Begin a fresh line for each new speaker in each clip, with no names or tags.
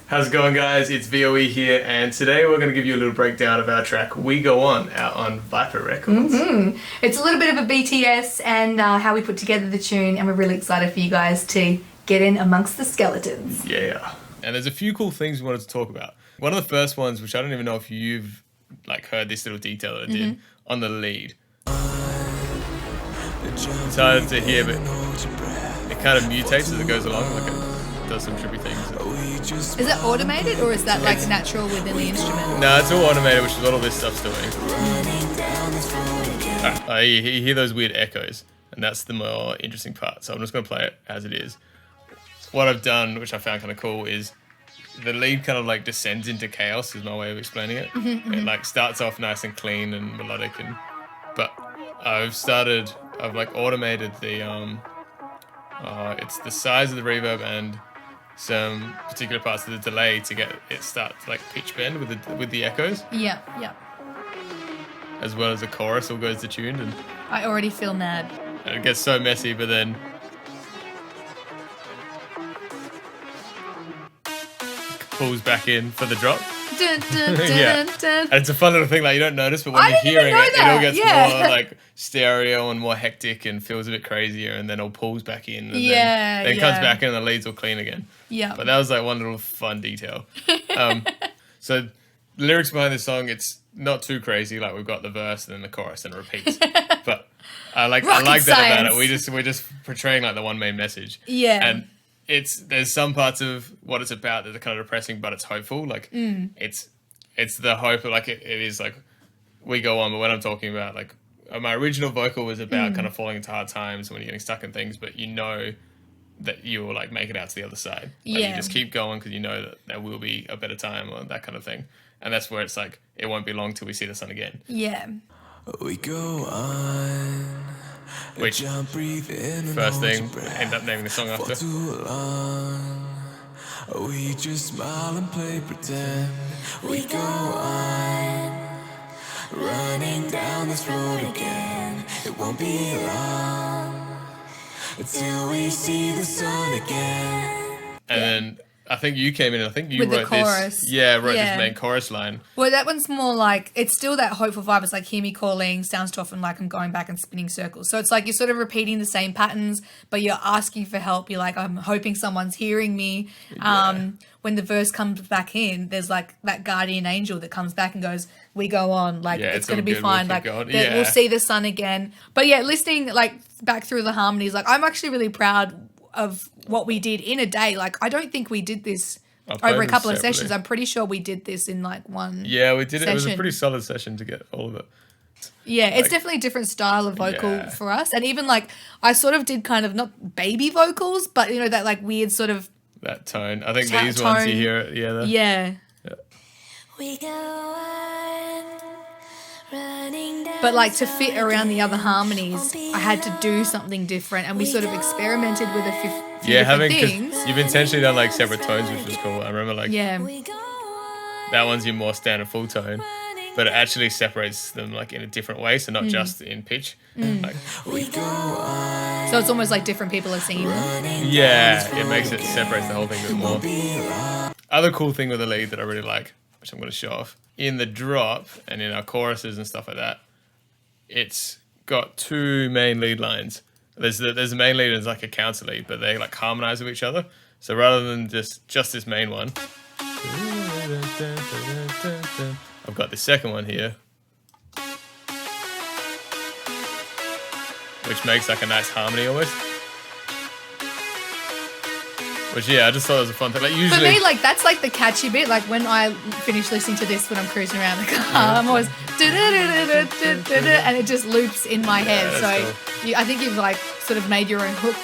How's it going, guys? It's VOE here, and today we're going to give you a little breakdown of our track We Go On, out on Viper Records.
It's a little bit of a BTS and how we put together the tune, and we're really excited for you guys to get in amongst the skeletons.
Yeah. And there's a few cool things we wanted to talk about. One of the first ones, which I don't even know if you've heard this little detail that I did, on the lead. It's hard to hear, but it kind of mutates as it goes along, it does some trippy things.
Is it automated, or is that natural within the instrument?
No, it's all automated, which is what all this stuff's doing. You hear those weird echoes, and that's the more interesting part. So I'm just going to play it as it is. What I've done, which I found kind of cool, is the lead kind of descends into chaos, is my way of explaining it. It starts off nice and clean and melodic, but I've automated the it's the size of the reverb and some particular parts of the delay to get it start to pitch bend with the echoes.
Yeah.
As well as the chorus all goes to tune, and
I already feel mad.
And it gets so messy, but then pulls back in for the drop.
Dun, dun, dun,
yeah.
dun.
And it's a fun little thing, you don't notice, but when you're hearing it, it all gets more stereo and more hectic and feels a bit crazier, and then it all pulls back in, and then comes back in and the lead's all clean again.
Yeah.
But that was one little fun detail. So the lyrics behind this song, it's not too crazy. We've got the verse and then the chorus and it repeats. But I like that about it. We're just portraying the one main message.
Yeah.
And there's some parts of what it's about that are kind of depressing, but it's hopeful. It's the hope of it is we go on. But when I'm talking about my original vocal was about kind of falling into hard times when you're getting stuck in things, but you know that you will make it out to the other side. You just keep going because you know that there will be a better time or that kind of thing. And that's where it's it won't be long till we see the sun again.
Yeah.
We go on.
Which first thing end up naming the song after.
We just smile and play pretend. We go on, running down this road again. It won't be long until we see the sun again.
And then I think you came in and I think you
With
wrote
the chorus.
this. Yeah, wrote this main chorus line.
Well, that one's more it's still that hopeful vibe. It's hear me calling, sounds too often I'm going back and spinning circles. So it's you're sort of repeating the same patterns, but you're asking for help. You're I'm hoping someone's hearing me. When the verse comes back in, there's that guardian angel that comes back and goes, we go on. It's going to be fine. We'll see the sun again. But yeah, listening back through the harmonies, I'm actually really proud of what we did in a day. I don't think we did this over a couple of sessions. I'm pretty sure we did this in one
Yeah, we did
session.
It was a pretty solid session to get all of it.
Yeah, it's definitely a different style of vocal for us. And even I sort of did kind of not baby vocals, but that weird sort of
that tone. I think these ones you hear it,
yeah.
We go on, running down.
But to fit around the other harmonies, I had to do something different, and we sort of experimented with a few different things.
You've intentionally done separate tones, which was cool. I remember that one's your more standard full tone, but it actually separates them in a different way, so not just in pitch.
We go on,
so it's almost different people are singing them.
Yeah, it makes it separates the whole thing a bit more. Other cool thing with the lead that I really like, which I'm going to show off, in the drop and in our choruses and stuff like that, it's got two main lead lines. There's the main lead and there's a counter lead, but they harmonize with each other. So rather than just this main one, I've got the second one here, which makes a nice harmony almost. Which I just thought it was a fun thing. Usually,
for me, that's the catchy bit. When I finish listening to this when I'm cruising around the car, I'm always and it just loops in my head. So
cool.
I think you've sort of made your own hook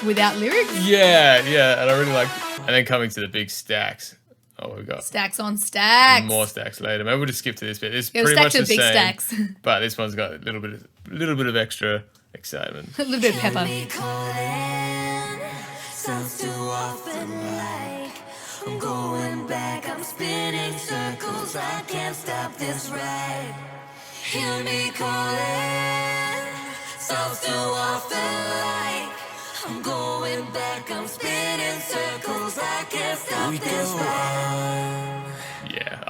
without lyrics.
Yeah, and I really like. And then coming to the big stacks. Oh, we got
stacks on stacks.
More stacks later. Maybe we'll just skip to this bit. It's
pretty
much the
big
same,
stacks.
But this one's got a little bit of extra excitement.
A little bit of pepper.
Sounds too often I'm going back, I'm spinning circles, I can't stop this ride. Hear me calling, sounds too often I'm going back, I'm spinning circles, I can't stop this ride.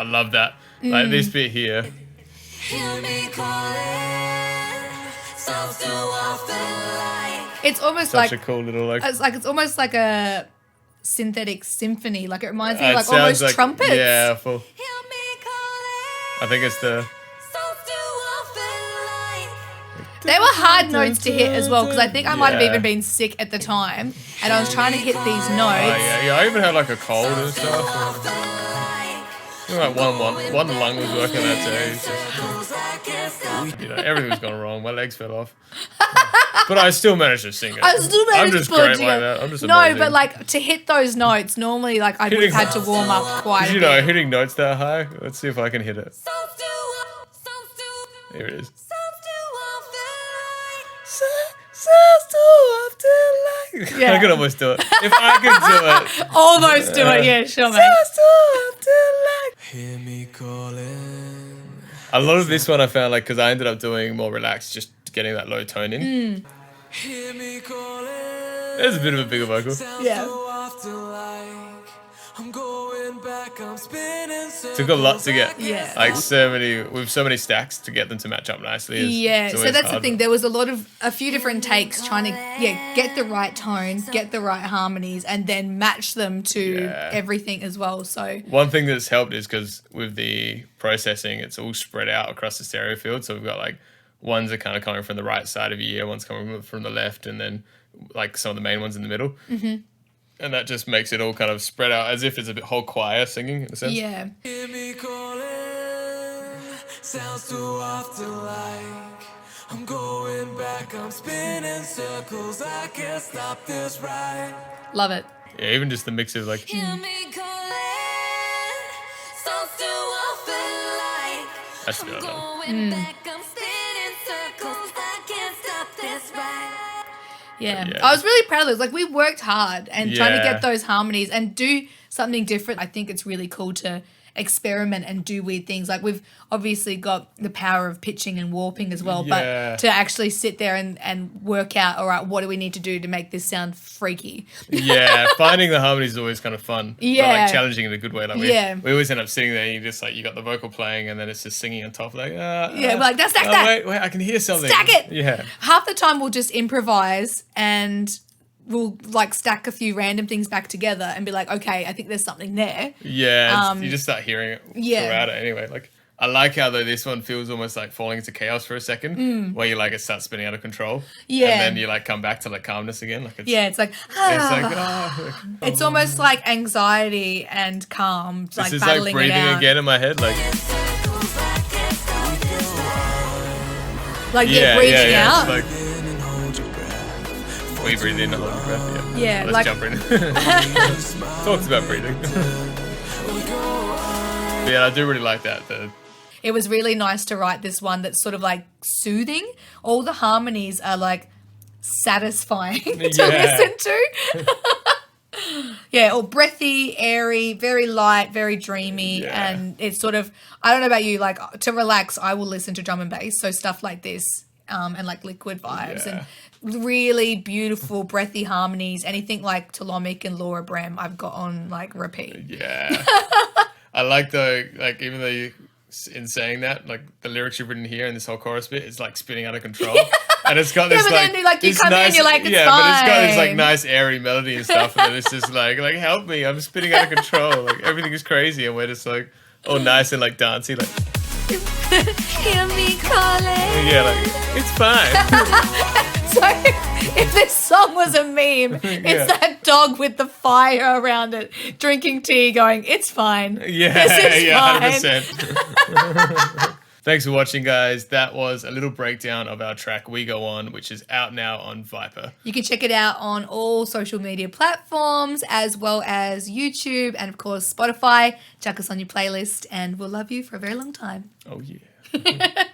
I love that. Like this bit here.
Hear me calling, sounds too often like.
It's almost
Such
like
a cool little like.
it's almost like a synthetic symphony. Like it reminds me
It
of like
sounds
almost trumpets.
Yeah, full.
Hear me calling,
I think it's the.
sounds too often like.
They were hard notes to hit as well because I think I might have
Yeah.
even been sick at the time and I was trying to hit these
Oh
notes.
yeah. I even had like a cold and stuff.
Often like.
You know, like one lung was working that day. It's just,
Circles I can't stop.
you know, everything was going wrong. My legs fell off. But I still managed to sing it.
I still managed
I'm
to
just
pull it
great like
together.
that. I'm just
No,
amazing.
but like to hit those notes, normally like I would have had to warm up quite a
you know,
bit.
hitting notes that high. Let's see if I can hit it.
Sounds too,
Here it is.
sounds too often like.
Yeah.
I could almost do it. If I could do it.
Almost do it, yeah, sure, mate.
Hear me calling.
A lot of this one I found like because I ended up doing more relaxed, just getting that low tone in.
Hear me calling.
There's a bit of a bigger vocal.
Sounds
Yeah.
too often like. I'm going back, I'm spinning circles.
Took a lot to get
Yeah.
like so many stacks to get them to match up nicely.
Yeah,
It's
so
always
that's the
hard.
thing. There was a few different takes trying to get the right tone, get the right harmonies, and then match them to
Yeah.
everything as well. So
One thing that's helped is because with the processing, it's all spread out across the stereo field. So we've got like ones are kind of coming from the right side of your ear, one's coming from the left, and then like some of the main ones in the middle. Mm-hmm. And that just makes it all kind of spread out as if it's a whole choir singing in a sense.
yeah,
Hear me calling. Sounds too often like. I'm going back, I'm spinning circles. I can't stop this ride.
love it.
Yeah, even just the mix of like.
Hear me calling. Sounds too often like.
That's good.
Going back, I'm spinning circles. I can't stop this ride.
Yeah.
Yeah.
I was really proud of this. Like we worked hard and trying to
Yeah.
get those harmonies and do something different. I think it's really cool to experiment and do weird things. Like we've obviously got the power of pitching and warping as well,
Yeah.
but to actually sit there and work out, all right, what do we need to do to make this sound freaky?
Yeah, finding the harmonies is always kind of fun. But
Yeah.
like challenging in a good way. Like
Yeah.
we always end up sitting there and you just like, you got the vocal playing and then it's just singing on top. Like,
Yeah, we're like, "Now stack that."
Wait, I can hear something.
Stack it.
Yeah.
Half the time we'll just improvise and we'll like stack a few random things back together and be like, okay, I think there's something there.
Yeah, you just start hearing it
yeah.
throughout it anyway. Like, I like how though this one feels almost like falling into chaos for a second, where you like it starts spinning out of control.
Yeah.
And then you like come back to like calmness again. Like it's,
Yeah, it's like,
It's like, oh,
it's almost like anxiety and calm, like
this is
battling
like breathing
it out.
again in my head. Like,
Circles, I can't stop this ride.
Like
yeah,
breathing
yeah.
out.
It's like,
In and hold your breath.
we breathe in, hold your breath. Yeah.
Yeah,
Let's
like-
jump in. Talks about breathing. But yeah, I do really like that.
It was really nice to write this one that's sort of like soothing. All the harmonies are like satisfying to
Yeah.
listen to. Yeah, all breathy, airy, very light, very dreamy.
Yeah.
And it's sort of, I don't know about you, like to relax, I will listen to drum and bass. So stuff like this and like liquid vibes
Yeah.
and really beautiful, breathy harmonies. Anything like Tolomic and Laura Brem, I've got on like repeat.
Yeah. I like though, like even though you, in saying that, like the lyrics you've written here and this whole chorus bit is like spinning out of control. And it's got this
but
like,
then, like, you
this
come in,
nice,
you're like, it's
yeah, but it's got this like
fine.
nice airy melody and stuff. And then it's just like help me, I'm spinning out of control. Like everything is crazy, and we're just like all nice and like dancey, like
Hear me calling.
yeah, like it's fine.
So if this song was a meme, it's
Yeah.
that dog with the fire around it, drinking tea, going, "It's fine.
Yeah,
This is
yeah,
fine."
100%. Thanks for watching, guys. That was a little breakdown of our track We Go On, which is out now on Viper.
You can check it out on all social media platforms, as well as YouTube and, of course, Spotify. Chuck us on your playlist, and we'll love you for a very long time.
Oh yeah.